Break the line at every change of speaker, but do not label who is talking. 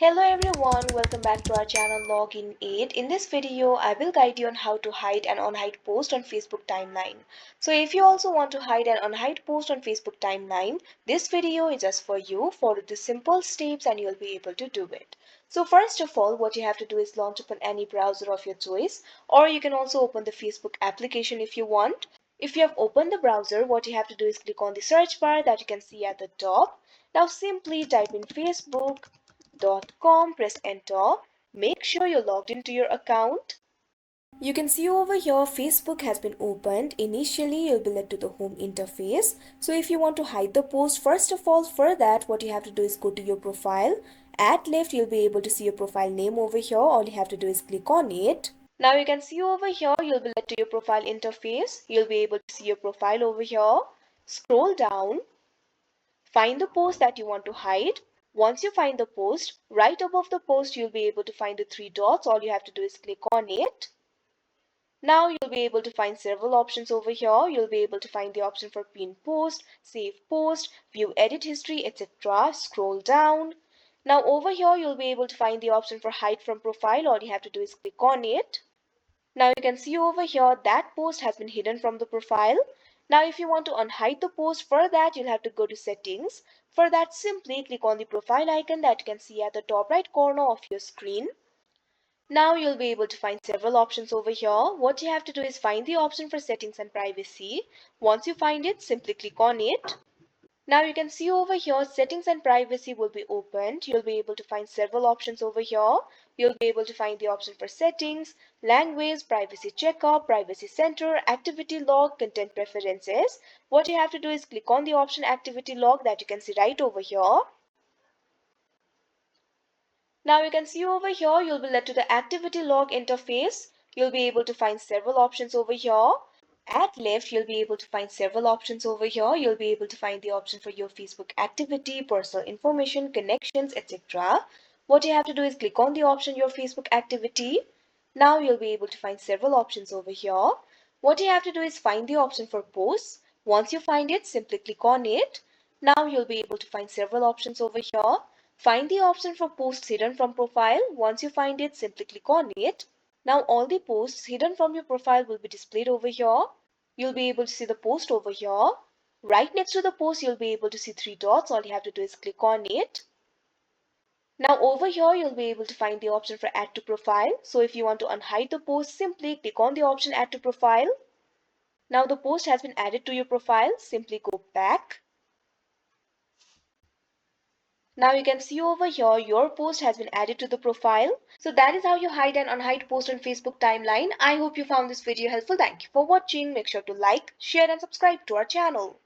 Hello everyone, welcome back to our channel Login 8. In this video, I will guide you on how to hide and unhide post on Facebook timeline. So if you also want to hide and unhide post on Facebook timeline, this video is just for you. Follow the simple steps and you'll be able to do it. So first of all, what you have to do is launch open any browser of your choice, or you can also open the Facebook application if you want. If you have opened the browser, what you have to do is click on the search bar that you can see at the top. Now simply type in facebook.com, press enter. Make sure you're logged into your account. You can see over here Facebook has been opened. Initially you'll be led to the home interface. So if you want to hide the post, first of all, for that what you have to do is go to your profile. At left you'll be able to see your profile name over here. All you have to do is click on it. Now you can see over here you'll be led to your profile interface. You'll be able to see your profile over here. Scroll down. Find the post that you want to hide. Once you find the post, right above the post you'll be able to find the three dots. All you have to do is click on it. Now you'll be able to find several options over here. You'll be able to find the option for pin post, save post, view edit history, etc. Scroll down. Now over here you'll be able to find the option for hide from profile. All you have to do is click on it. Now you can see over here that post has been hidden from the profile. Now if you want to unhide the post, for that you'll have to go to settings. For that, simply click on the profile icon that you can see at the top right corner of your screen. Now you'll be able to find several options over here. What you have to do is find the option for settings and privacy. Once you find it, simply click on it. Now you can see over here settings and privacy will be opened. You'll be able to find several options over here. You'll be able to find the option for settings, language, privacy checkup, privacy center, activity log, content preferences. What you have to do is click on the option activity log that you can see right over here. Now you can see over here you'll be led to the activity log interface. You'll be able to find several options over here. At left, you'll be able to find several options over here. You'll be able to find the option for your Facebook activity, personal information, connections, etc. What you have to do is click on the option your Facebook activity. Now you'll be able to find several options over here. What you have to do is find the option for posts. Once you find it, simply click on it. Now you'll be able to find several options over here. Find the option for posts hidden from profile. Once you find it, simply click on it. Now all the posts hidden from your profile will be displayed over here. You'll be able to see the post over here. Right next to the post, you'll be able to see three dots. All you have to do is click on it. Now over here, you'll be able to find the option for add to profile. So if you want to unhide the post, simply click on the option add to profile. Now the post has been added to your profile. Simply go back. Now you can see over here your post has been added to the profile. So that is how you hide and unhide post on Facebook timeline. I hope you found this video helpful. Thank you for watching. Make sure to like, share and subscribe to our channel.